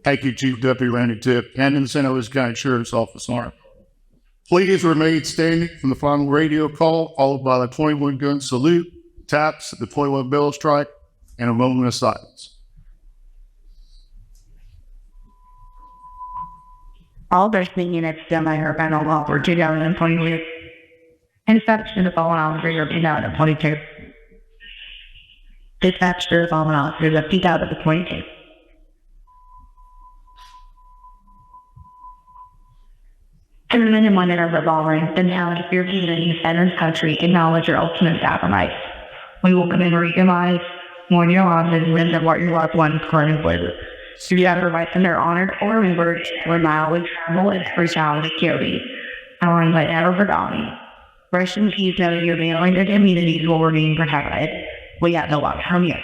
Thank you, Chief Deputy Randy Tip, and in the San Luis County Sheriff's Office. Please remain standing from the final radio call, followed by the 21 gun salute, taps, the 21 bell strike, and a moment of silence. All bursting units stand by her final law for 2022. Dispatch to the fallen officers of 2022. Dispatch to the fallen officers of 2022. To the men and women of revolving, the knowledge of your communities and this country acknowledge your ultimate sacrifice. We will commemorate your lives, mourn your losses, and support your loved ones currently with. To be sacrificed and they're honored or remembered, where mildly travel and spirituality carries, honoring but never forgotten. Rest in peace, knowing your families and communities will remain protected. We have no love from you.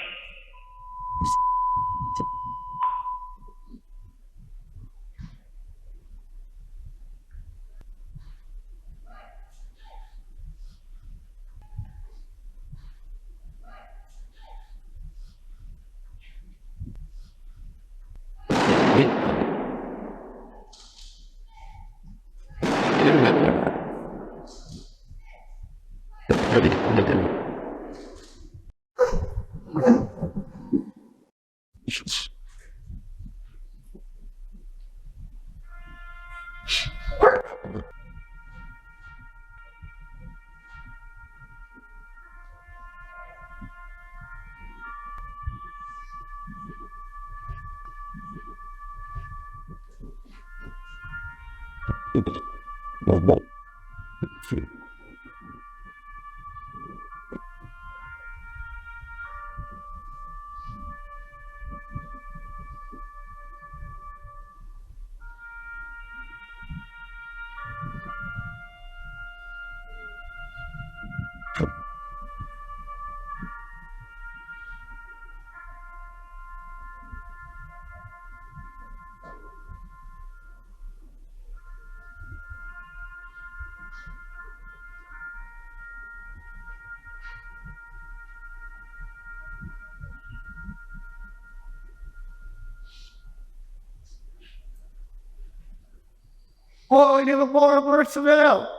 Oh, you have more personnel.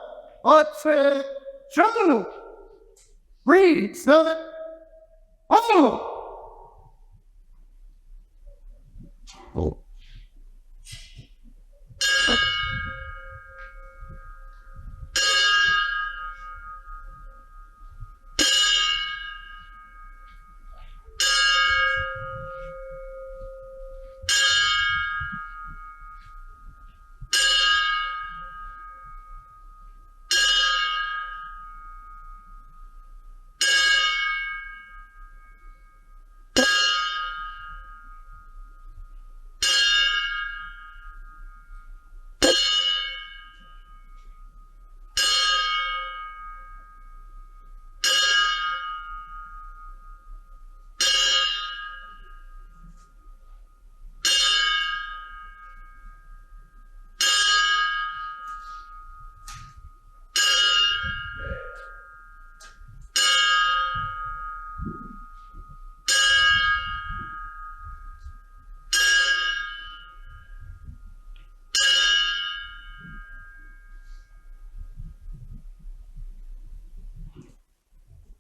What's it? Shut Read, son. Oh!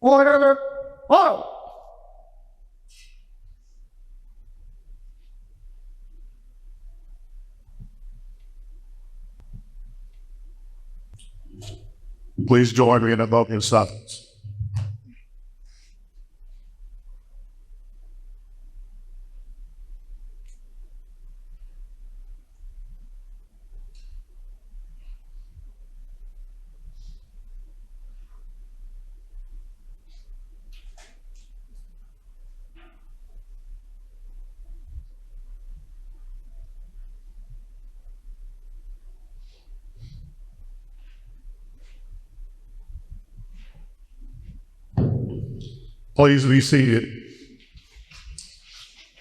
Order. Oh! Please join me in a moment of silence. Please be seated.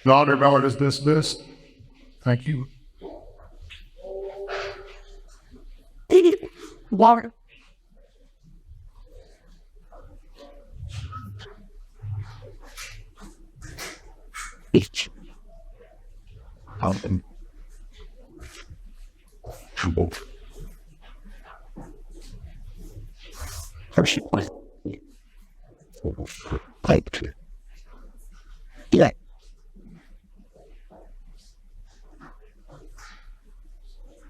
The honor guard is dismissed. Thank you. Water. Yeah.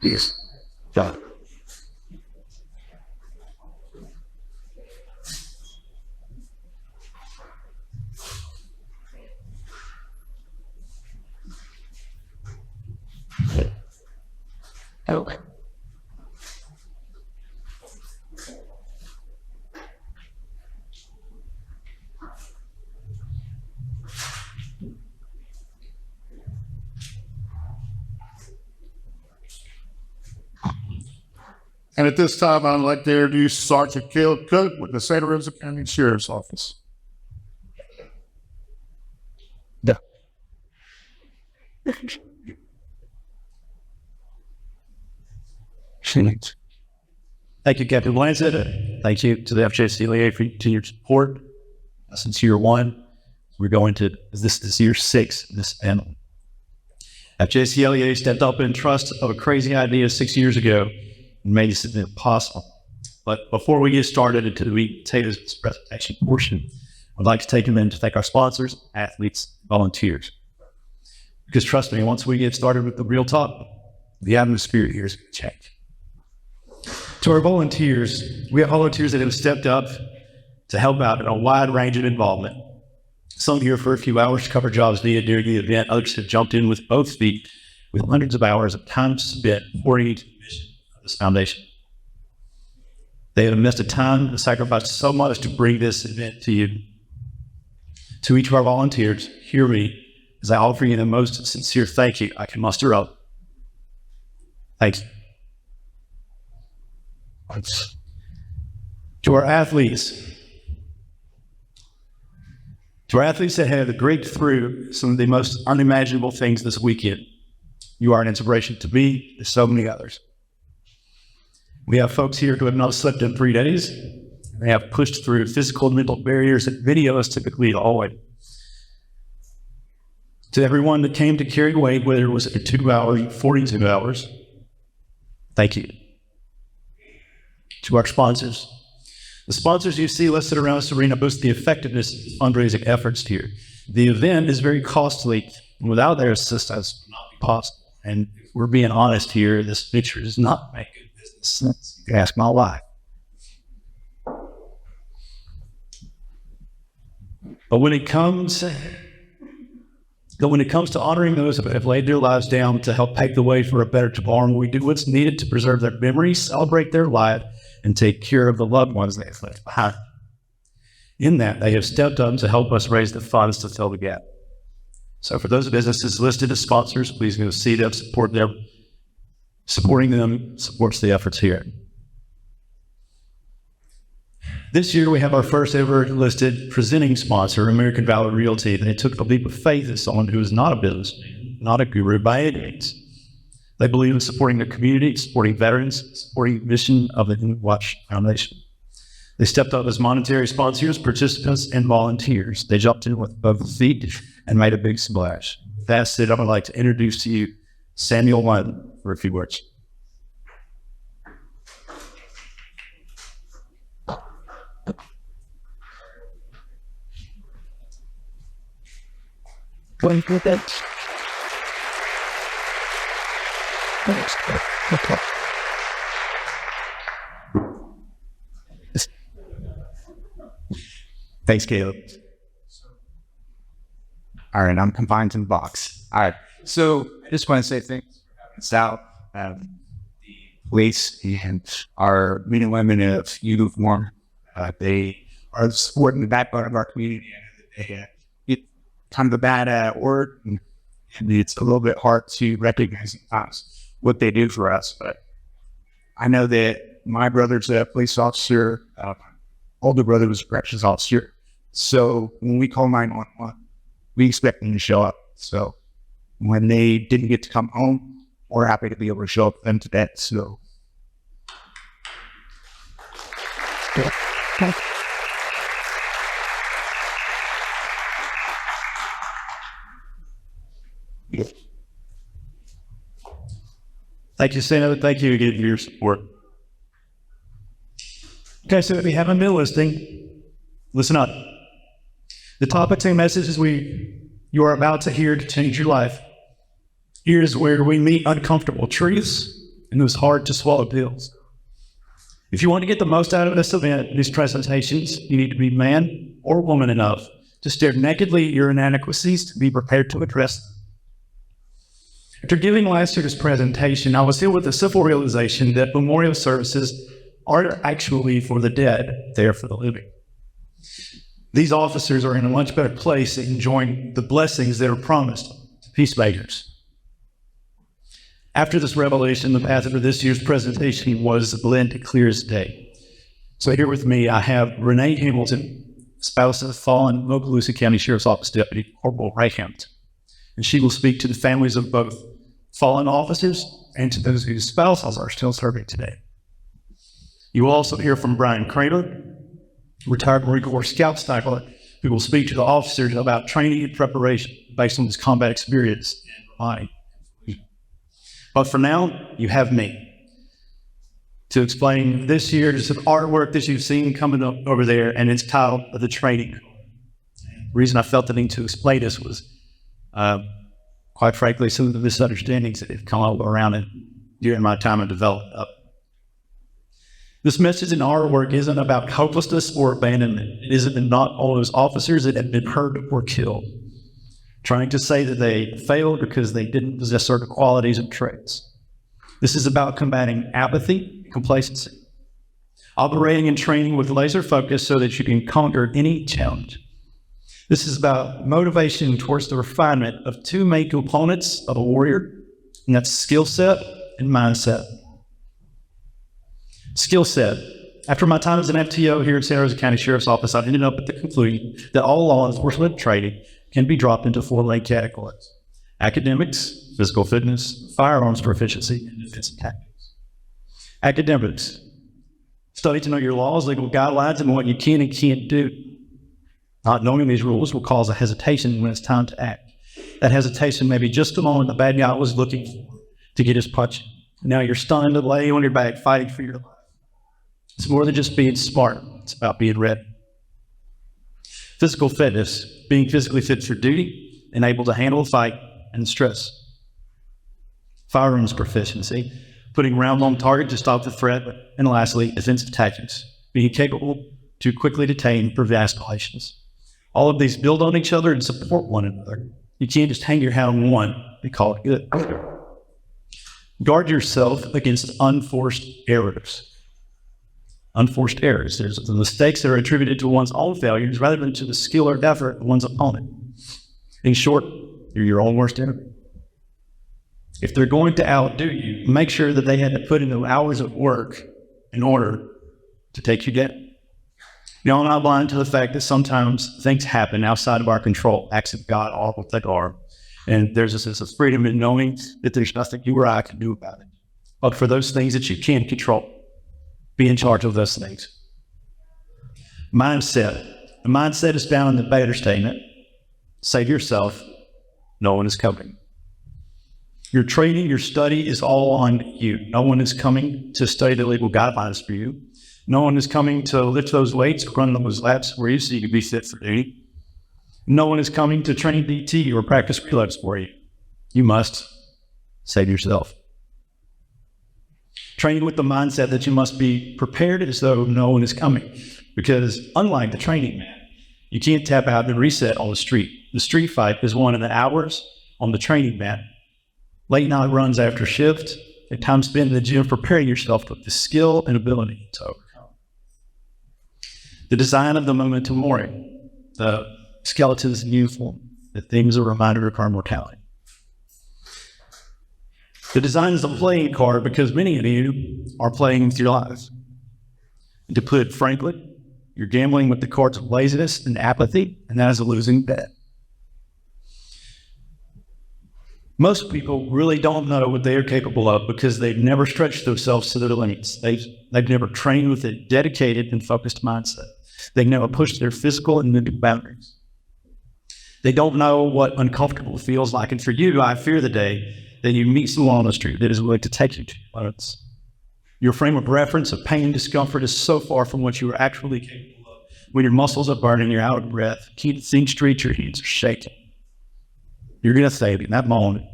Yes. Yeah. Okay. And at this time, I'd like to introduce Sergeant Caleb Cook with the Santa Rosa County Sheriff's Office. Yeah. Thank you, Captain Lancet. Thank you to the FJCLA for your support. Since year one, we're going to, this is year 6 of this panel. FJCLA stepped up in trust of a crazy idea 6 years ago and made this possible. But before we get started into the potatoes presentation portion, I'd like to take a minute to thank our sponsors, athletes, volunteers. Because trust me, once we get started with the real talk, the atmosphere here is going to change. To our volunteers, we have volunteers that have stepped up to help out in a wide range of involvement. Some here for a few hours to cover jobs needed during the event. Others have jumped in with both feet with hundreds of hours of time spent pouring into the mission of this foundation. They have invested time and sacrificed so much to bring this event to you. To each of our volunteers, hear me as I offer you the most sincere thank you I can muster up. Thank you. To our athletes that have break through some of the most unimaginable things this weekend, you are an inspiration to me and so many others. We have folks here who have not slept in 3 days. They have pushed through physical and mental barriers that video is typically avoid. To everyone that came to carry weight, whether it was 2 hours, 42 hours, thank you. To our sponsors. The sponsors you see listed around this arena boost the effectiveness of fundraising efforts here. The event is very costly, and without their assistance, it would not be possible. And if we're being honest here, this picture does not make good business sense. You can ask my wife. But when it comes to honoring those who have laid their lives down to help pave the way for a better tomorrow, we do what's needed to preserve their memories, celebrate their life, and take care of the loved ones they have left behind. In that, they have stepped up to help us raise the funds to fill the gap. So for those businesses listed as sponsors, please go see them, support them. Supporting them supports the efforts here. This year, we have our first ever listed presenting sponsor, American Valor Realty. They took the leap of faith as someone who is not a businessman, not a guru by any means. They believe in supporting the community, supporting veterans, supporting the mission of the Watch Foundation. They stepped up as monetary sponsors, participants, and volunteers. They jumped in with both feet and made a big splash. That said, I would like to introduce to you Samuel Lund for a few words. Thanks, Caleb. All right, I'm confined to the box. All right, so I just want to say thanks out the police and our men and women of uniform. They are supporting the backbone of our community. It's kind of a bad word, and it's a little bit hard to recognize sometimes what they do for us. But I know that my brother's a police officer, older brother was a corrections officer. So when we call 911, we expect them to show up. So when they didn't get to come home, we're happy to be able to show up for them today. So Thank you, Senator. Thank you again for your support. Okay, so if you haven't been listening, listen up. The topics and messages you are about to hear to change your life. Here's where we meet uncomfortable truths and those hard to swallow pills. If you want to get the most out of this event, these presentations, you need to be man or woman enough to stare nakedly at your inadequacies to be prepared to address them. After giving last year's presentation, I was hit with the simple realization that memorial services aren't actually for the dead, they are for the living. These officers are in a much better place at enjoying the blessings that are promised to peacemakers. After this revelation, the path for this year's presentation was lit clear as day. So here with me, I have Renee Hamilton, spouse of fallen Okaloosa County Sheriff's Office Deputy Corporal Ray Hamilton. And she will speak to the families of both fallen officers and to those whose spouses are still serving today. You will also hear from Brian Kramer, retired Marine Corps Scout Sniper, who will speak to the officers about training and preparation based on his combat experience and body. But for now, you have me to explain this year's artwork that you've seen coming up over there, and it's titled The Training. The reason I felt the need to explain this was, quite frankly, some of the misunderstandings that have come up around it during my time of development. This message in artwork isn't about hopelessness or abandonment. It isn't not all those officers that have been hurt or killed, trying to say that they failed because they didn't possess certain qualities and traits. This is about combating apathy and complacency, operating and training with laser focus so that you can conquer any challenge. This is about motivation towards the refinement of two main components of a warrior, and that's skill set and mindset. Skill set. After my time as an FTO here at Santa Rosa County Sheriff's Office, I ended up at the conclusion that all law enforcement training can be dropped into four main categories: academics, physical fitness, firearms proficiency, and defensive tactics. Academics. Study to know your laws, legal guidelines, and what you can and can't do. Not knowing these rules will cause a hesitation when it's time to act. That hesitation may be just the moment the bad guy was looking for to get his punch. Now you're stunned to lay on your back fighting for your life. It's more than just being smart. It's about being ready. Physical fitness, being physically fit for duty and able to handle a fight and stress. Firearms proficiency, putting rounds on target to stop the threat. And lastly, defensive tactics, being capable to quickly detain and prevent escalations. All of these build on each other and support one another. You can't just hang your hat on one and call it good. Guard yourself against unforced errors. Unforced errors. There's the mistakes that are attributed to one's own failures rather than to the skill or effort of one's opponent. In short, you're your own worst enemy. If they're going to outdo you, make sure that they had to put in the hours of work in order to take you down. Now, I'm not blind to the fact that sometimes things happen outside of our control, acts of God, all what they are. And there's a sense of freedom in knowing that there's nothing you or I can do about it. But for those things that you can control, be in charge of those things. Mindset. The mindset is found in the Bader statement. Say to yourself, no one is coming. Your training, your study is all on you. No one is coming to study the legal guidelines for you. No one is coming to lift those weights, run those laps for you so you can be fit for duty. No one is coming to train DT or practice reloads for you. You must say to yourself. Training with the mindset that you must be prepared as though no one is coming. Because unlike the training mat, you can't tap out and reset on the street. The street fight is won in the hours on the training mat. Late night runs after shift, and time spent in the gym preparing yourself with the skill and ability to overcome. The design of the memento mori, the skeletons in uniform, the things a reminder of our mortality. The design is a playing card because many of you are playing with your lives. And to put it frankly, you're gambling with the cards of laziness and apathy, and that is a losing bet. Most people really don't know what they are capable of because they've never stretched themselves to their limits. They've never trained with a dedicated and focused mindset. They've never pushed their physical and mental boundaries. They don't know what uncomfortable feels like. And for you, I fear the day that you meet someone on the street that is willing to take you to your limits. Your frame of reference of pain and discomfort is so far from what you are actually capable of. When your muscles are burning, you're out of breath, can't see straight, your hands are shaking. You're going to say in that moment,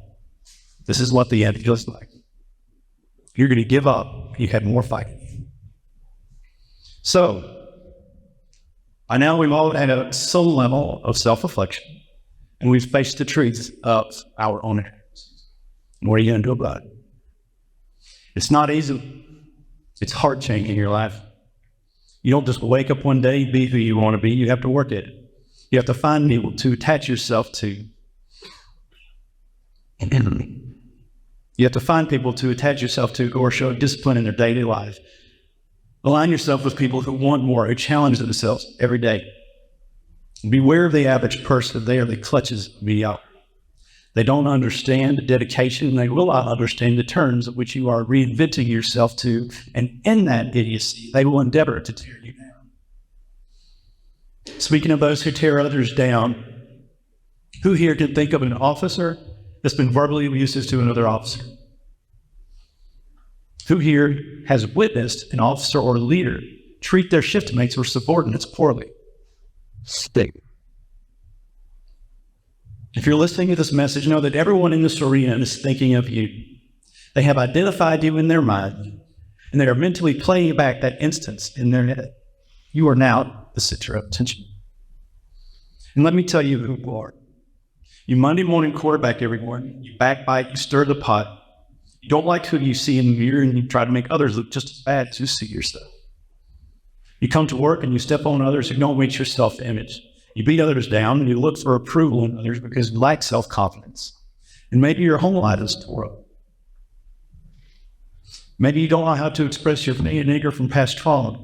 this is what the end feels like. You're going to give up. You had more fighting. So, by now we've all had some level of self-reflection, and we've faced the truths of our own experiences. What are you going to do about it? It's not easy. It's hard changing your life. You don't just wake up one day, be who you want to be. You have to work at it. You have to find people to attach yourself to. You have to find people to attach yourself to or show discipline in their daily life. Align yourself with people who want more, who challenge themselves every day. Beware of the average person. They are the clutches of mediocrity. They don't understand the dedication, and they will not understand the terms of which you are reinventing yourself to, and in that idiocy, they will endeavor to tear you down. Speaking of those who tear others down, who here can think of an officer that's been verbally abusive to another officer? Who here has witnessed an officer or leader treat their shift mates or subordinates poorly? Stick. If you're listening to this message, know that everyone in this arena is thinking of you. They have identified you in their mind, and they are mentally playing back that instance in their head. You are now the center of attention. And let me tell you who you are. You Monday morning quarterback every morning. You backbite, you stir the pot. You don't like who you see in the mirror, and you try to make others look just as bad as you see yourself. You come to work and you step on others who don't meet your self-image. You beat others down and you look for approval in others because you lack self-confidence. And maybe your home life is tore up. Maybe you don't know how to express your pain and anger from past trauma.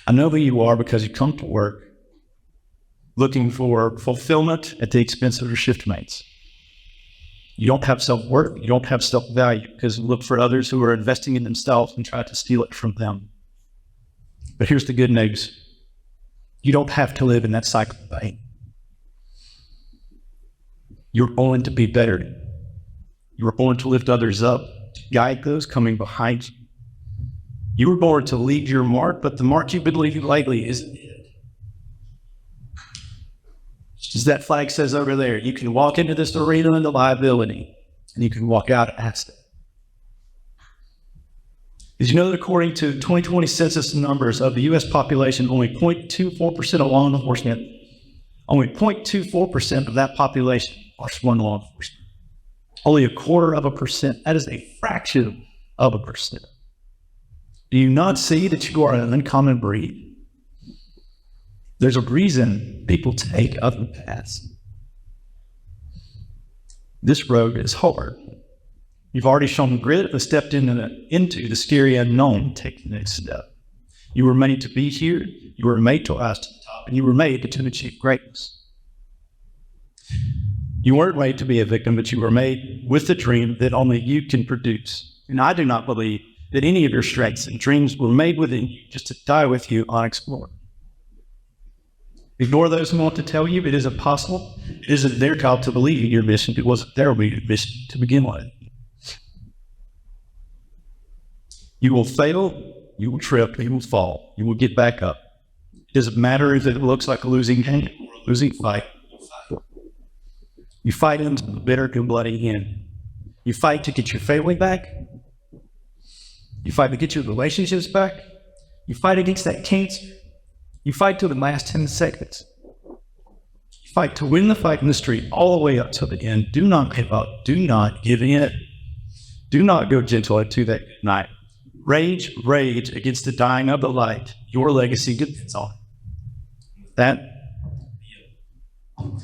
I know who you are because you come to work looking for fulfillment at the expense of your shift mates. You don't have self-worth, you don't have self-value because you look for others who are investing in themselves and try to steal it from them. But here's the good news. You don't have to live in that cycle of pain. You're born to be better. You were born to lift others up, to guide those coming behind you. You were born to leave your mark, but the mark you've been leaving lately isn't it. As that flag says over there, you can walk into this arena into liability, and you can walk out as it. Did you know that according to 2020 census numbers of the U.S. population, only 0.24% of law enforcement, only 0.24% of that population are sworn law enforcement. Only 0.25%. That is a fraction of a percent. Do you not see that you are an uncommon breed? There's a reason people take other paths. This road is hard. You've already shown grit, but stepped into the scary unknown. Take the next step. You were made to be here. You were made to rise to the top, and you were made to achieve greatness. You weren't made to be a victim, but you were made with the dream that only you can produce. And I do not believe that any of your strengths and dreams were made within you just to die with you unexplored. Ignore those who want to tell you it isn't possible. It isn't their job to believe in your mission. It wasn't their mission to begin with. You will fail, you will trip, you will fall, you will get back up. It doesn't matter if it looks like a losing game or a losing fight. You fight into the bitter and bloody end. You fight to get your family back. You fight to get your relationships back. You fight against that cancer. You fight till the last 10 seconds. You fight to win the fight in the street all the way up to the end. Do not give up. Do not give in. Do not go gentle into that good night. Rage against the dying of the light. Your legacy depends on it. That, I'd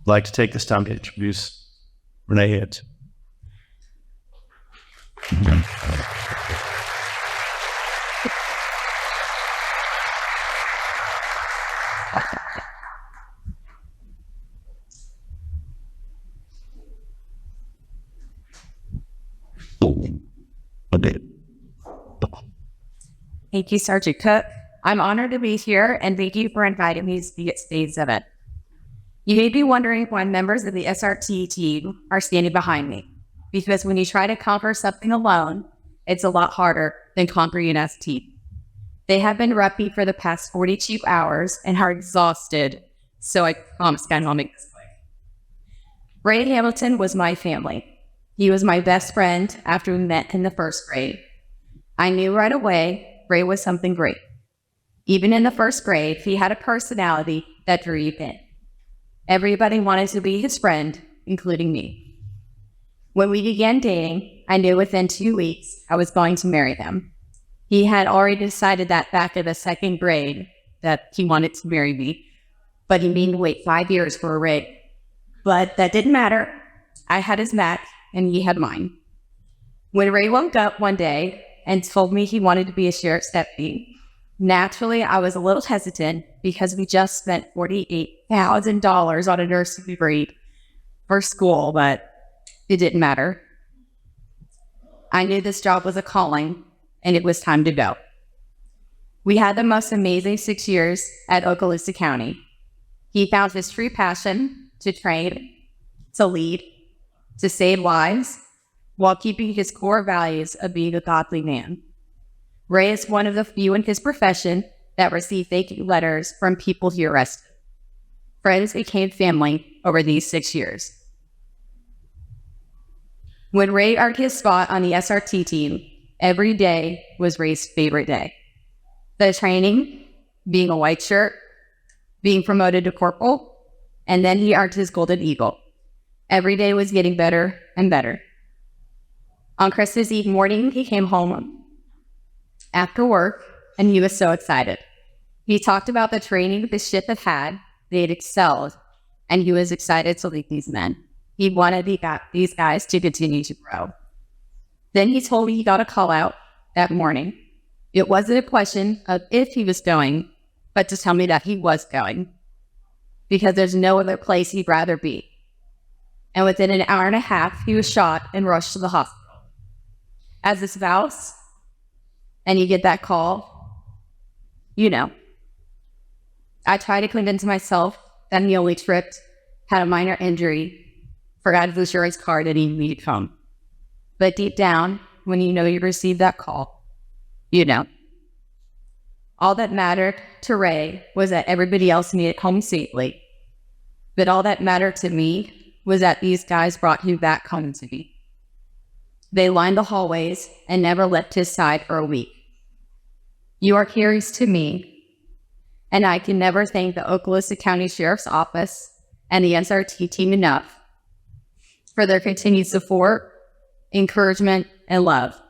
like to take this time to introduce Renee Hitt. Thank you, Sergeant Cook. I'm honored to be here, and thank you for inviting me to speak at today's event. You may be wondering why members of the SRT team are standing behind me, because when you try to conquer something alone, it's a lot harder than conquering an S team. They have been repping for the past 42 hours and are exhausted, so I promise I'll make this quick. Ray Hamilton was my family. He was my best friend after we met in the first grade. I knew right away Ray was something great. Even in the first grade, he had a personality that drew you in. Everybody wanted to be his friend, including me. When we began dating, I knew within 2 weeks I was going to marry him. He had already decided that back in the second grade that he wanted to marry me, but he made me wait 5 years for a ring. But that didn't matter. I had his back and he had mine. When Ray woke up one day and told me he wanted to be a sheriff's deputy, naturally I was a little hesitant because we just spent $48,000 on a nursing degree for school, but it didn't matter. I knew this job was a calling and it was time to go. We had the most amazing 6 years at Okaloosa County. He found his true passion to train, to lead, to save lives, while keeping his core values of being a godly man. Ray is one of the few in his profession that received thank you letters from people he arrested. Friends became family over these 6 years. When Ray earned his spot on the SRT team, every day was Ray's favorite day. The training, being a white shirt, being promoted to corporal, and then he earned his Golden Eagle. Every day was getting better and better. On Christmas Eve morning, he came home after work, and he was so excited. He talked about the training the ship had had, they had excelled, and he was excited to lead these men. He wanted these guys to continue to grow. Then he told me he got a call out that morning. It wasn't a question of if he was going, but to tell me that he was going, because there's no other place he'd rather be. And within an hour and a half, he was shot and rushed to the hospital. As a spouse, and you get that call, you know. I tried to convince myself that he only tripped, had a minor injury, forgot his insurance card, and he needed home. But deep down, when you know you received that call, you know. All that mattered to Ray was that everybody else made it home safely. But all that mattered to me was that these guys brought him back home to me. They lined the hallways and never left his side for a week. You are heroes to me, and I can never thank the Okaloosa County Sheriff's Office and the SRT team enough for their continued support, encouragement, and love.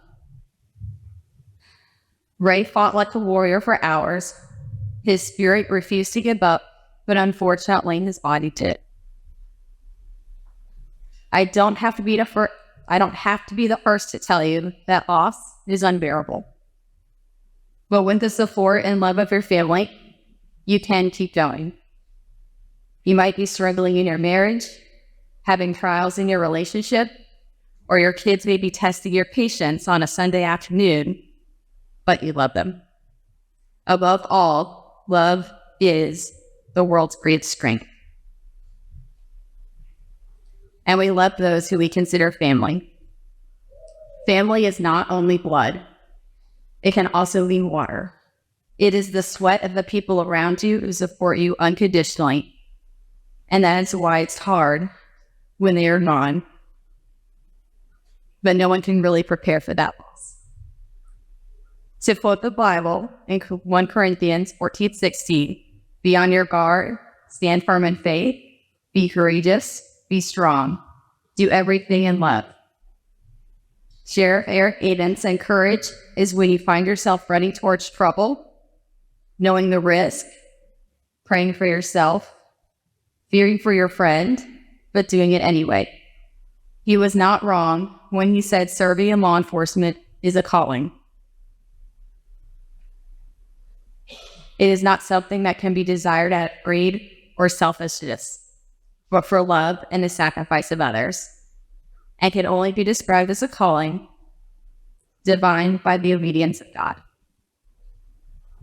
Ray fought like a warrior for hours. His spirit refused to give up, but unfortunately his body did. I don't have to be the first to tell you that loss is unbearable. But with the support and love of your family, you can keep going. You might be struggling in your marriage, having trials in your relationship, or your kids may be testing your patience on a Sunday afternoon, but you love them. Above all, love is the world's greatest strength. And we love those who we consider family. Family is not only blood, it can also mean water. It is the sweat of the people around you who support you unconditionally. And that is why it's hard when they are gone. But no one can really prepare for that loss. To quote the Bible in 1 Corinthians 14:16, be on your guard, stand firm in faith, be courageous, be strong, do everything in love. Sheriff Eric Aiden's encourage is when you find yourself running towards trouble, knowing the risk, praying for yourself, fearing for your friend, but doing it anyway. He was not wrong when he said serving in law enforcement is a calling. It is not something that can be desired out of greed or selfishness, but for love and the sacrifice of others, and can only be described as a calling, divine by the obedience of God.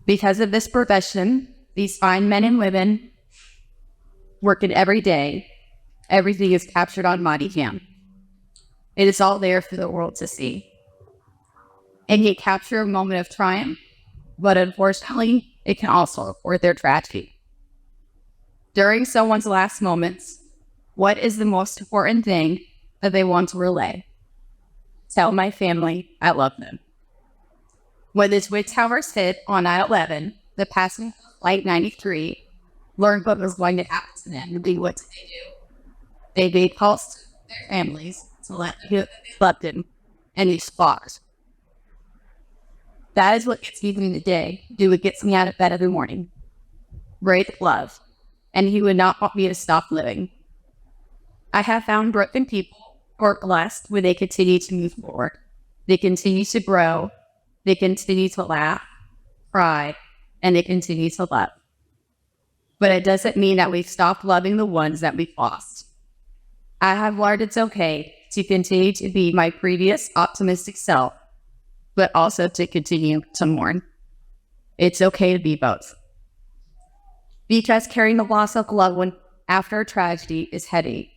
Because of this profession, these fine men and women working every day. Everything is captured on body cam. It is all there for the world to see. It can capture a moment of triumph, but unfortunately, it can also report their tragedy. During someone's last moments, what is the most important thing that they want to relay? Tell my family I love them. When the Twin Towers hit on 9/11, the passing Flight 93 learned what was going to happen to them. And what did they do? They made calls to their families to let them know that they loved them and they fought. That is what gets me through the day. Do what gets me out of bed every morning. Great love. And he would not want me to stop living. I have found broken people who are blessed when they continue to move forward. They continue to grow. They continue to laugh, cry, and they continue to love. But it doesn't mean that we've stopped loving the ones that we've lost. I have learned it's okay to continue to be my previous optimistic self, but also to continue to mourn. It's okay to be both. Because carrying the loss of a loved one after a tragedy is heavy.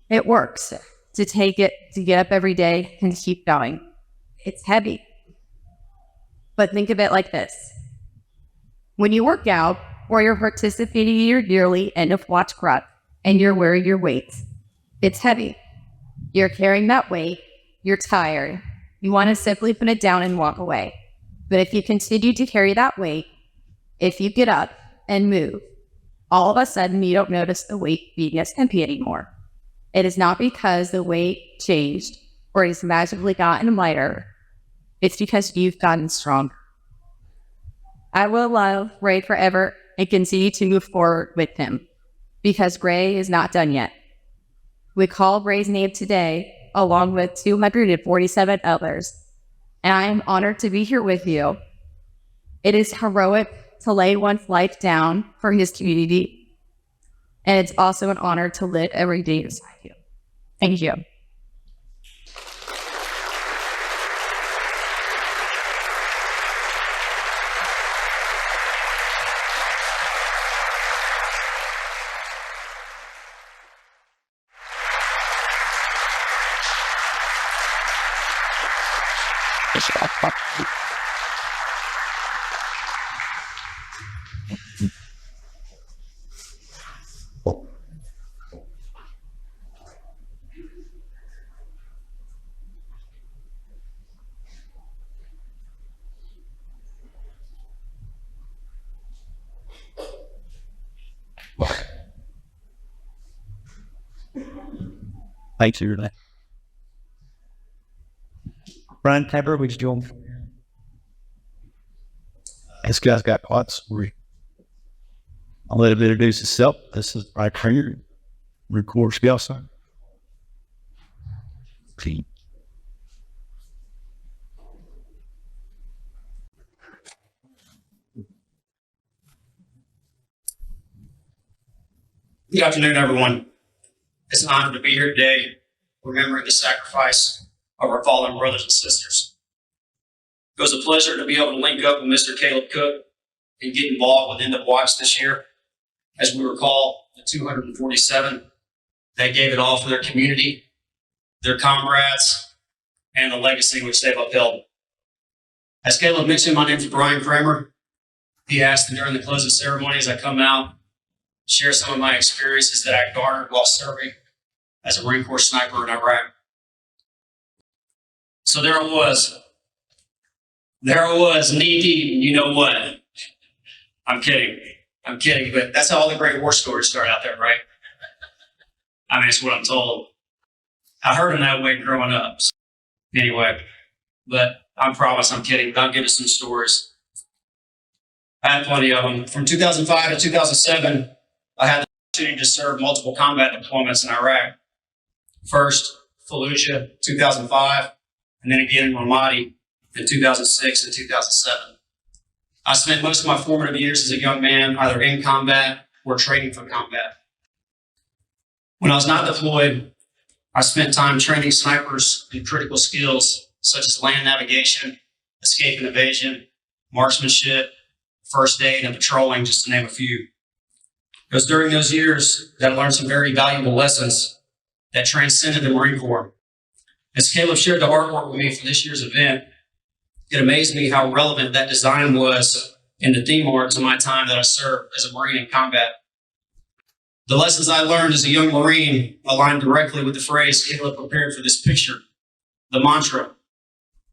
It works to take it, to get up every day and keep going. It's heavy. But think of it like this. When you work out or you're participating in your yearly end of watch Ruck and you're wearing your weights, it's heavy. You're carrying that weight. You're tired. You want to simply put it down and walk away. But if you continue to carry that weight, if you get up and move, all of a sudden you don't notice the weight being as heavy anymore. It is not because the weight changed or it's magically gotten lighter. It's because you've gotten stronger. I will love Ray forever and continue to move forward with him because Ray is not done yet. We call Ray's name today along with 247 others, and I am honored to be here with you. It is heroic to lay one's life down for his community, and it's also an honor to live every day beside you. Thank you. Thanks for your name. Brian Pepper, would you join? This guy's got quite a story. I'll let him introduce himself. This is Brian Pepper, record scale son. Good afternoon, everyone. It's an honor to be here today, remembering the sacrifice of our fallen brothers and sisters. It was a pleasure to be able to link up with Mr. Caleb Cook and get involved with End of Watch this year. As we recall, the 247 that gave it all for their community, their comrades, and the legacy which they've upheld. As Caleb mentioned, my name is Brian Kramer. He asked that during the closing ceremony as I come out, share some of my experiences that I garnered while serving as a Marine Corps sniper in Iraq. So there I was, knee deep, and you know what? I'm kidding, but that's how all the great war stories start out there, right? I mean, it's what I'm told. I heard them that way growing up. So anyway, but I promise I'm kidding, but I'll give you some stories. I had plenty of them. From 2005 to 2007, I had the opportunity to serve multiple combat deployments in Iraq. First, Fallujah, 2005, and then again in Ramadi in 2006 and 2007. I spent most of my formative years as a young man either in combat or training for combat. When I was not deployed, I spent time training snipers in critical skills such as land navigation, escape and evasion, marksmanship, first aid, and patrolling, just to name a few. It was during those years that I learned some very valuable lessons that transcended the Marine Corps. As Caleb shared the artwork with me for this year's event, it amazed me how relevant that design was in the theme art to my time that I served as a Marine in combat. The lessons I learned as a young Marine aligned directly with the phrase Caleb prepared for this picture. The mantra,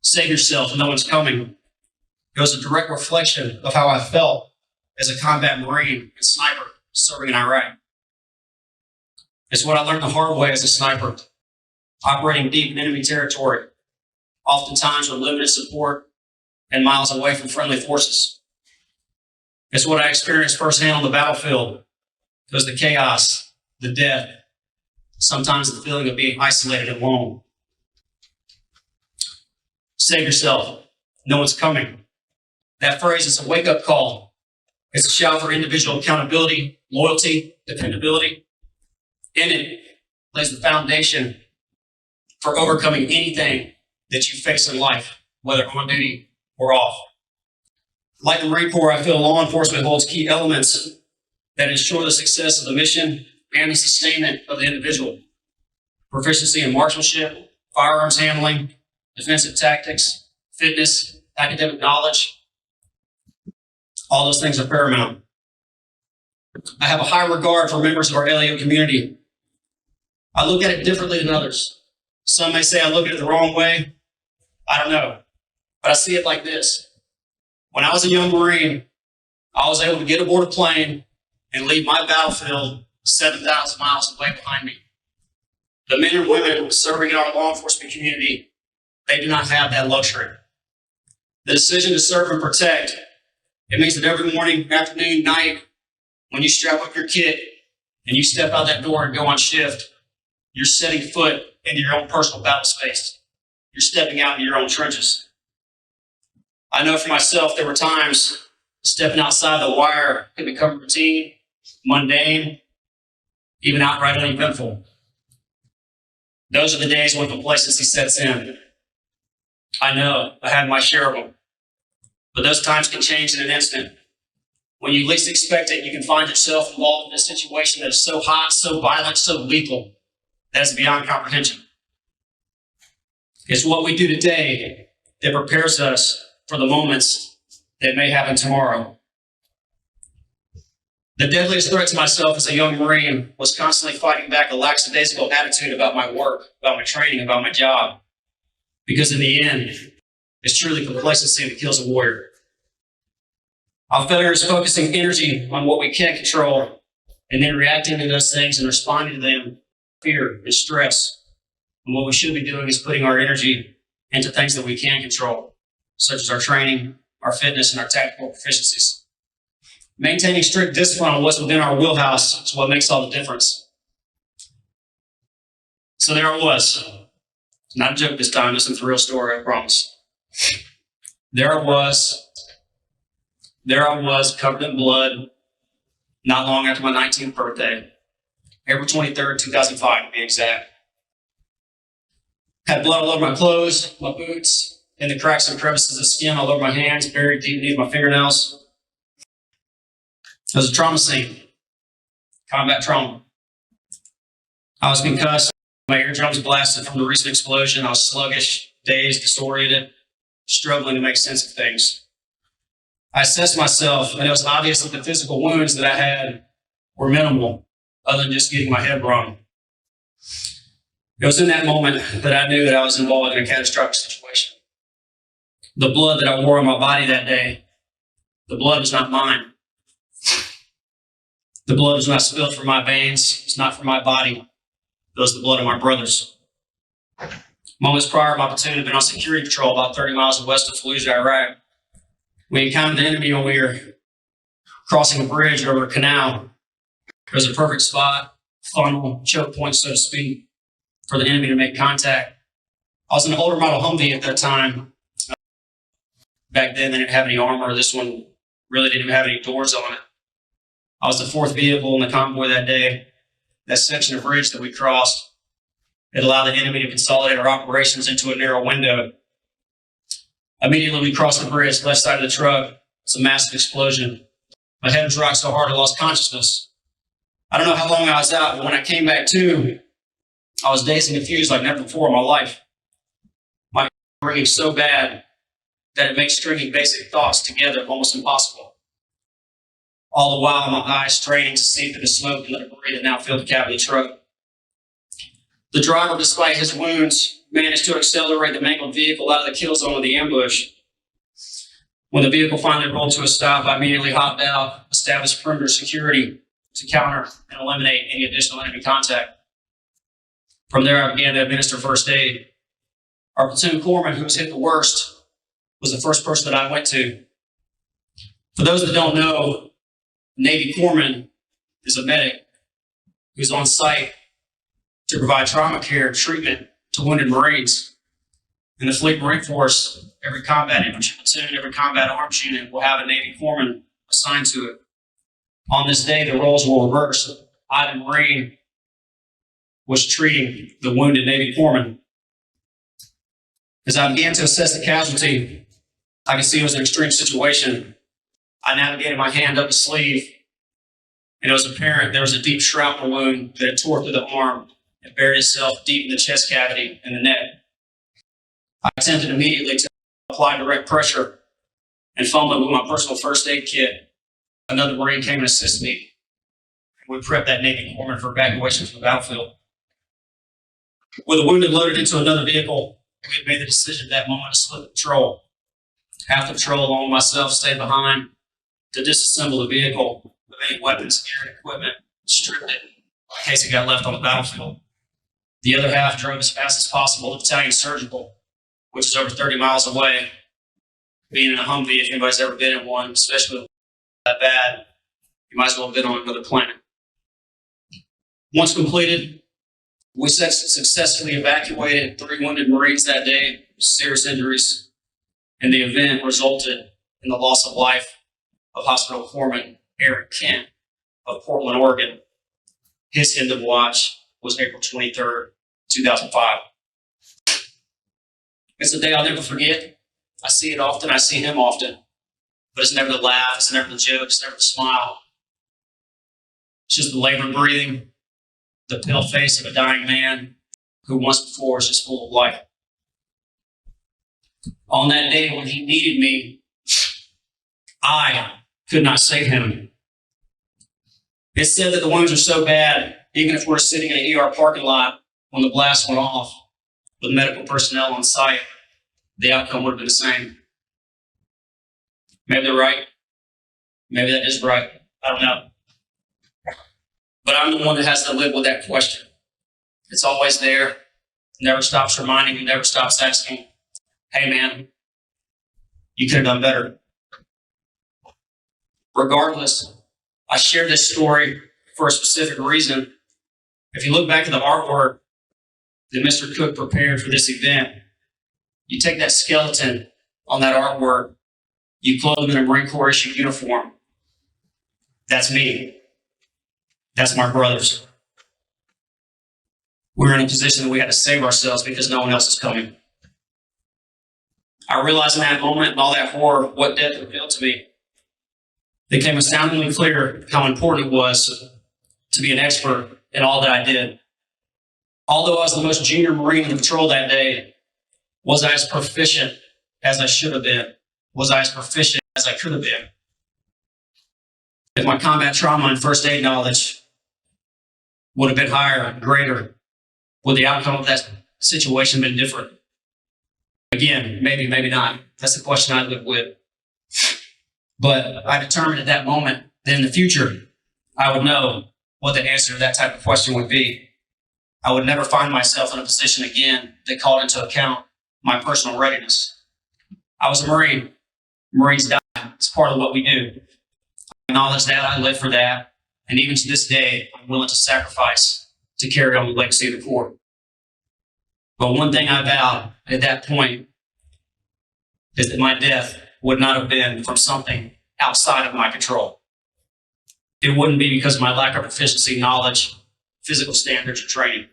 save yourself, no one's coming. It was a direct reflection of how I felt as a combat Marine and sniper serving in Iraq. It's what I learned the hard way as a sniper, operating deep in enemy territory, oftentimes with limited support and miles away from friendly forces. It's what I experienced firsthand on the battlefield. It was the chaos, the death, sometimes the feeling of being isolated and alone. Save yourself. No one's coming. That phrase is a wake-up call. It's a shout for individual accountability, loyalty, dependability. In it lays the foundation for overcoming anything that you face in life, whether on duty or off. Like the Marine Corps, I feel law enforcement holds key elements that ensure the success of the mission and the sustainment of the individual. Proficiency in marksmanship, firearms handling, defensive tactics, fitness, academic knowledge. All those things are paramount. I have a high regard for members of our LEO community. I look at it differently than others. Some may say I look at it the wrong way. I don't know. But I see it like this. When I was a young Marine, I was able to get aboard a plane and leave my battlefield 7,000 miles away behind me. The men and women serving in our law enforcement community, they do not have that luxury. The decision to serve and protect, it means that every morning, afternoon, night, when you strap up your kit and you step out that door and go on shift, you're setting foot into your own personal battle space. You're stepping out in your own trenches. I know for myself, there were times stepping outside the wire could become routine, mundane, even outright uneventful. Those are the days when complacency sets in. I know I had my share of them, but those times can change in an instant. When you least expect it, you can find yourself involved in a situation that is so hot, so violent, so lethal, that is beyond comprehension. It's what we do today that prepares us for the moments that may happen tomorrow. The deadliest threat to myself as a young Marine was constantly fighting back a lackadaisical attitude about my work, about my training, about my job. Because in the end, it's truly complacency that kills a warrior. Our failure is focusing energy on what we can't control and then reacting to those things and responding to them with fear and stress. And what we should be doing is putting our energy into things that we can control, such as our training, our fitness, and our tactical proficiencies. Maintaining strict discipline on what's within our wheelhouse is what makes all the difference. So there I was. Not a joke this time, this is a real story, I promise. There I was covered in blood, not long after my 19th birthday, April 23rd, 2005 to be exact. Had blood all over my clothes, my boots, and the cracks and crevices of skin all over my hands, buried deep beneath my fingernails. It was a trauma scene, combat trauma. I was concussed, my eardrums blasted from the recent explosion. I was sluggish, dazed, disoriented, struggling to make sense of things. I assessed myself, and it was obvious that the physical wounds that I had were minimal, other than just getting my head wrung. It was in that moment that I knew that I was involved in a catastrophic situation. The blood that I wore on my body that day, the blood was not mine. The blood was not spilled from my veins. It's not from my body. It was the blood of my brothers. Moments prior, my platoon had been on security patrol about 30 miles west of Fallujah, Iraq. We encountered the enemy when we were crossing a bridge over a canal. It was a perfect spot, funnel, choke point, so to speak, for the enemy to make contact. I was in an older model Humvee at that time. Back then, they didn't have any armor. This one really didn't have any doors on it. I was the fourth vehicle in the convoy that day. That section of bridge that we crossed, it allowed the enemy to consolidate our operations into a narrow window. Immediately we crossed the bridge, left side of the truck. It's a massive explosion. My head was rocked so hard I lost consciousness. I don't know how long I was out, but when I came back to, I was dazed and confused like never before in my life. My ringing so bad that it makes stringing basic thoughts together almost impossible. All the while, my eyes straining to see through the smoke and the debris that now filled the cab of the truck. The driver, despite his wounds, managed to accelerate the mangled vehicle out of the kill zone of the ambush. When the vehicle finally rolled to a stop, I immediately hopped out, established perimeter security to counter and eliminate any additional enemy contact. From there, I began to administer first aid. Our platoon corpsman, who was hit the worst, was the first person that I went to. For those that don't know, Navy corpsman is a medic who's on site to provide trauma care and treatment to wounded Marines. In the Fleet Marine Force, every combat infantry platoon, every combat arms unit will have a Navy corpsman assigned to it. On this day, the roles will reverse. I, the Marine, was treating the wounded Navy corpsman. As I began to assess the casualty, I could see it was an extreme situation. I navigated my hand up the sleeve, and it was apparent there was a deep shrapnel wound that had tore through the arm and buried itself deep in the chest cavity and the neck. I attempted immediately to apply direct pressure and fumbling with my personal first aid kit. Another Marine came and assisted me. We prepped that Navy corpsman for evacuation from the battlefield. With the wounded loaded into another vehicle, we had made the decision at that moment to split the patrol. Half the patrol, along with myself, stayed behind to disassemble the vehicle with any weapons, gear, and equipment, stripped it in case it got left on the battlefield. The other half drove as fast as possible to Battalion Surgical, which is over 30 miles away. Being in a Humvee, if anybody's ever been in one, especially with that bad, you might as well have been on another planet. Once completed, we successfully evacuated 3 wounded Marines that day with serious injuries, and the event resulted in the loss of life of hospital corpsman Eric Kent of Portland, Oregon. His end of watch was April 23rd, 2005. It's a day I'll never forget. I see it often, I see him often, but it's never the laugh, it's never the joke, it's never the smile. It's just the labored breathing, the pale face of a dying man who once before was just full of life. On that day when he needed me, I could not save him. It's said that the wounds are so bad, even if we're sitting in an ER parking lot when the blast went off with medical personnel on site, the outcome would have been the same. Maybe they're right. Maybe that is right. I don't know. But I'm the one that has to live with that question. It's always there. Never stops reminding you, never stops asking, hey man, you could have done better. Regardless, I share this story for a specific reason. If you look back at the artwork that Mr. Cook prepared for this event, you take that skeleton on that artwork, you clothe him in a Marine Corps issued uniform. That's me. That's my brothers. We're in a position that we had to save ourselves because no one else is coming. I realized in that moment and all that horror what death revealed to me. It became astoundingly clear how important it was to be an expert in all that I did. Although I was the most junior Marine in the patrol that day, was I as proficient as I should have been? Was I as proficient as I could have been? If my combat trauma and first aid knowledge would have been higher, greater, would the outcome of that situation been different? Again, maybe, maybe not. That's the question I live with. But I determined at that moment that in the future, I would know what the answer to that type of question would be. I would never find myself in a position again that called into account my personal readiness. I was a Marine. Marines die. It's part of what we do. I acknowledge that. I live for that. And even to this day, I'm willing to sacrifice to carry on the legacy of the Corps. But one thing I vowed at that point is that my death would not have been from something outside of my control. It wouldn't be because of my lack of proficiency, knowledge, physical standards, or training.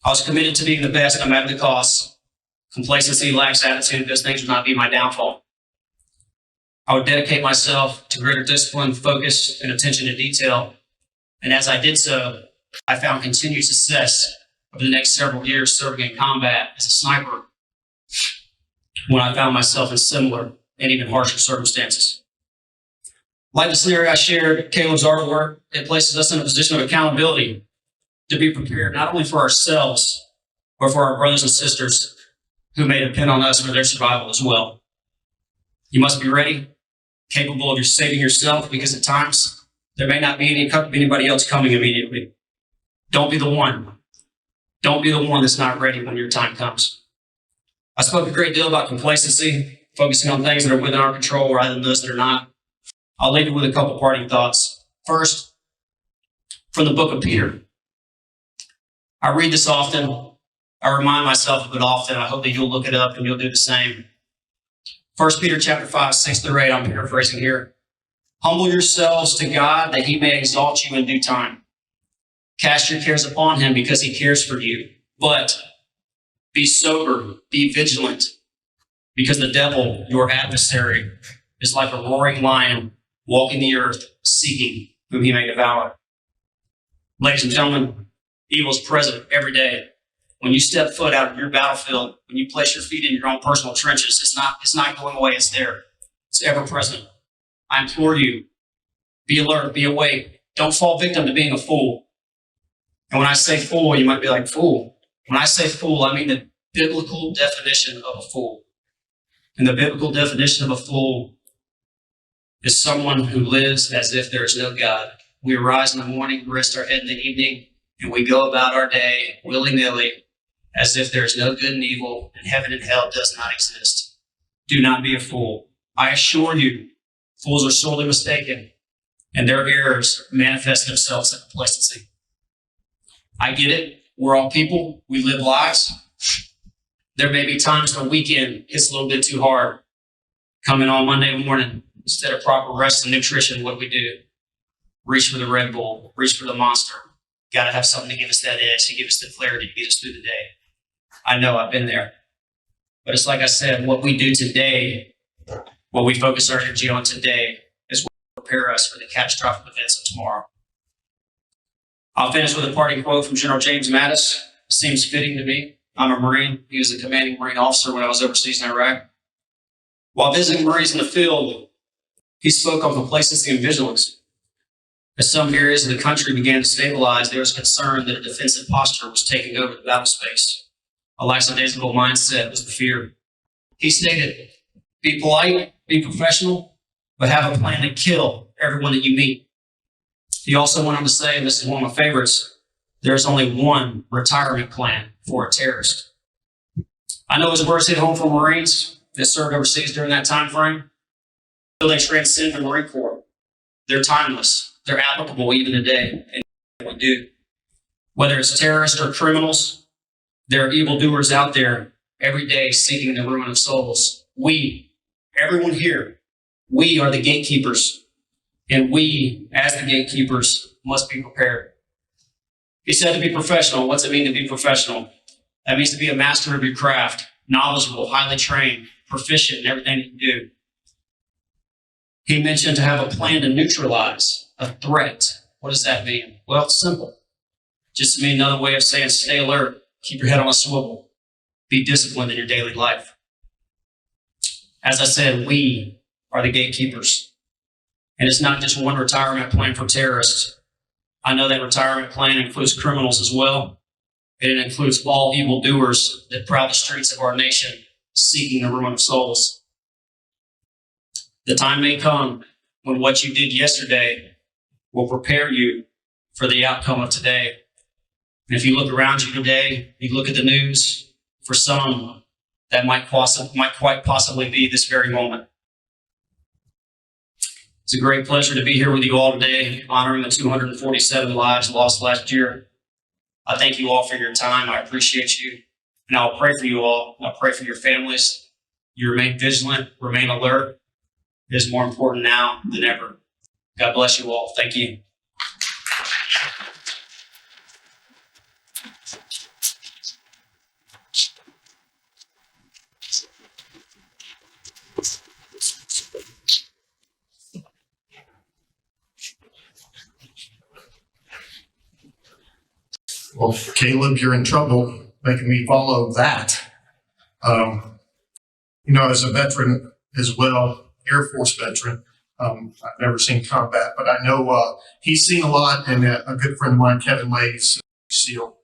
I was committed to being the best no matter the cost. Complacency, lax attitude, those things would not be my downfall. I would dedicate myself to greater discipline, focus, and attention to detail And as I did so, I found continued success over the next several years serving in combat as a sniper when I found myself in similar and even harsher circumstances. Like the scenario I shared, Caleb's artwork, it places us in a position of accountability to be prepared not only for ourselves, but for our brothers and sisters who may depend on us for their survival as well. You must be ready, capable of saving yourself, because at times there may not be anybody else coming immediately. Don't be the one. Don't be the one that's not ready when your time comes. I spoke a great deal about complacency, focusing on things that are within our control rather than those that are not. I'll leave you with a couple parting thoughts. First, from the book of Peter. I read this often. I remind myself of it often. I hope that you'll look it up and you'll do the same. 1 Peter chapter 5, 6 through 8, I'm paraphrasing here. Humble yourselves to God that he may exalt you in due time. Cast your cares upon him because he cares for you. But be sober, be vigilant, because the devil, your adversary, is like a roaring lion walking the earth, seeking whom he may devour. Ladies and gentlemen, evil is present every day. When you step foot out of your battlefield, when you place your feet in your own personal trenches, it's not going away, it's there. It's ever present. I implore you, be alert, be awake. Don't fall victim to being a fool. And when I say fool, you might be like, fool. When I say fool, I mean the biblical definition of a fool. And the biblical definition of a fool is someone who lives as if there is no God. We arise in the morning, rest our head in the evening, and we go about our day willy-nilly as if there is no good and evil, and heaven and hell does not exist. Do not be a fool. I assure you, fools are sorely mistaken, and their errors manifest themselves in complacency. I get it. We're all people. We live lives. There may be times when the weekend hits a little bit too hard. Coming on Monday morning, instead of proper rest and nutrition, what do? Reach for the Red Bull, reach for the Monster. Got to have something to give us that edge, to give us the clarity, to get us through the day. I know, I've been there. But it's like I said, what we do today, what we focus our energy on today, is what will prepare us for the catastrophic events of tomorrow. I'll finish with a parting quote from General James Mattis. It seems fitting to me. I'm a Marine. He was the commanding Marine officer when I was overseas in Iraq. While visiting Marines in the field, he spoke on complacency and vigilance. As some areas of the country began to stabilize, there was concern that a defensive posture was taking over the battle space. A lackadaisical mindset was the fear. He stated, be polite, be professional, but have a plan to kill everyone that you meet. He also went on to say, and this is one of my favorites, there's only one retirement plan for a terrorist. I know his words hit home for Marines that served overseas during that time frame. They transcend the Marine Corps. They're timeless. They're applicable even today. And we do. Whether it's terrorists or criminals, there are evildoers out there every day seeking the ruin of souls. We, everyone here, we are the gatekeepers. And we, as the gatekeepers, must be prepared. He said to be professional. What's it mean to be professional? That means to be a master of your craft, knowledgeable, highly trained, proficient in everything you do. He mentioned to have a plan to neutralize a threat. What does that mean? Well, it's simple. Just to mean another way of saying stay alert, keep your head on a swivel, be disciplined in your daily life. As I said, we are the gatekeepers. And it's not just one retirement plan for terrorists. I know that retirement plan includes criminals as well. And it includes all evildoers that prowl the streets of our nation seeking the ruin of souls. The time may come when what you did yesterday will prepare you for the outcome of today. And if you look around you today, you look at the news, for some, that might quite possibly be this very moment. It's a great pleasure to be here with you all today, honoring the 247 lives lost last year. I thank you all for your time. I appreciate you. And I'll pray for you all. I'll pray for your families. You remain vigilant, remain alert. It is more important now than ever. God bless you all. Thank you. Well, Caleb, you're in trouble making me follow that. As a veteran as well, Air Force veteran, I've never seen combat, but I know he's seen a lot. And a good friend of mine, Kevin Lays, SEAL,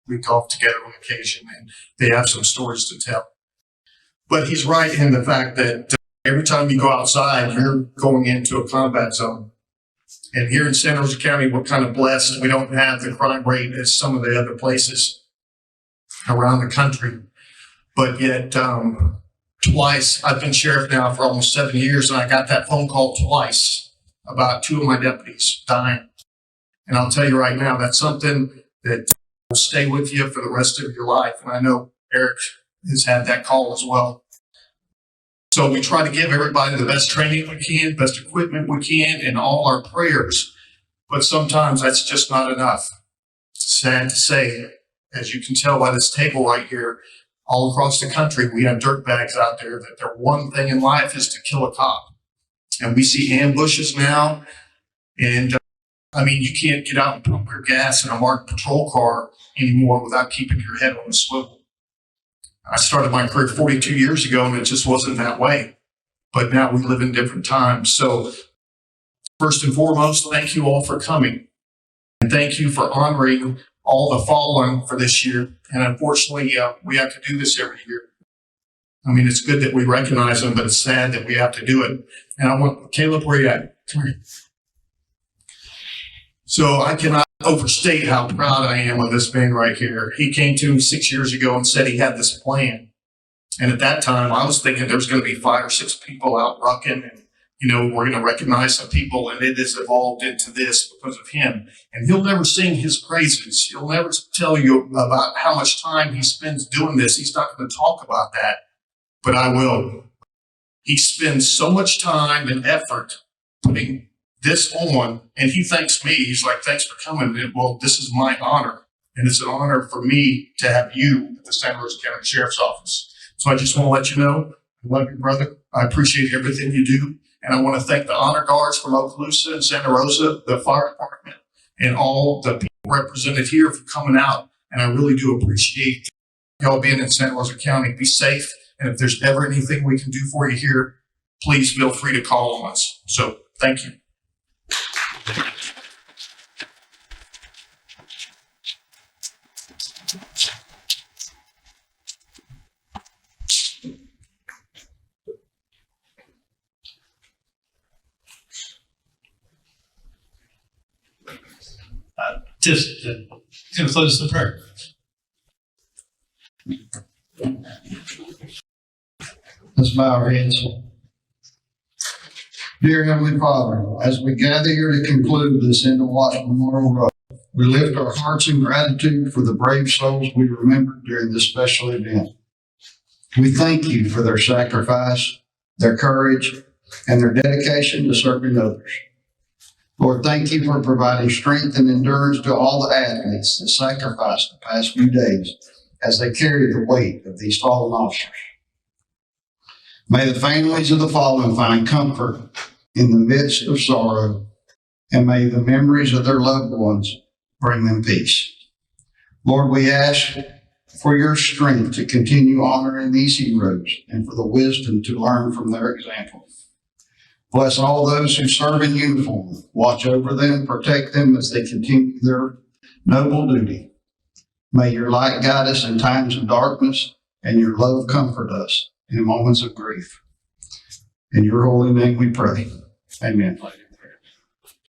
we golf together on occasion, and they have some stories to tell. But he's right in the fact that every time you go outside, you're going into a combat zone. And here in Santa Rosa County, we're kind of blessed. We don't have the crime rate as some of the other places around the country. But yet, twice, I've been sheriff now for almost 7 years, and I got that phone call twice about 2 of my deputies dying. And I'll tell you right now, that's something that will stay with you for the rest of your life. And I know Eric has had that call as well. So we try to give everybody the best training we can, best equipment we can, and all our prayers. But sometimes that's just not enough. Sad to say, as you can tell by this table right here, all across the country, we have dirtbags out there that their one thing in life is to kill a cop. And we see ambushes now. And you can't get out and pump your gas in a marked patrol car anymore without keeping your head on a swivel. I started my career 42 years ago, and it just wasn't that way. But now we live in different times. So first and foremost, thank you all for coming. And thank you for honoring all the fallen for this year. And unfortunately, we have to do this every year. It's good that we recognize them, but it's sad that we have to do it. And I want, Caleb, where you at? Come here. So I cannot overstate how proud I am of this man right here. He came to me 6 years ago and said he had this plan. And at that time, I was thinking there was going to be 5 or 6 people out rucking, and, we're going to recognize some people, and it has evolved into this because of him. And he'll never sing his praises. He'll never tell you about how much time he spends doing this. He's not going to talk about that, but I will. He spends so much time and effort putting this on, and he thanks me. He's like, thanks for coming. And, well, this is my honor, and it's an honor for me to have you at the Santa Rosa County Sheriff's Office. So I just want to let you know, I love you, brother. I appreciate everything you do, and I want to thank the honor guards from Okaloosa and Santa Rosa, the fire department, and all the people represented here for coming out. And I really do appreciate y'all being in Santa Rosa County. Be safe, and if there's ever anything we can do for you here, please feel free to call on us. So thank you. Just going to close the prayer. Let's bow our heads. Dear Heavenly Father, as we gather here to conclude this EOWMR Memorial Ruck, we lift our hearts in gratitude for the brave souls we remembered during this special event. We thank you for their sacrifice, their courage, and their dedication to serving others. Lord, thank you for providing strength and endurance to all the athletes that sacrificed the past few days as they carry the weight of these fallen officers. May the families of the fallen find comfort in the midst of sorrow, and may the memories of their loved ones bring them peace. Lord, we ask for your strength to continue honoring these heroes and for the wisdom to learn from their example. Bless all those who serve in uniform. Watch over them, protect them as they continue their noble duty. May your light guide us in times of darkness, and your love comfort us in moments of grief. In your holy name we pray. Amen.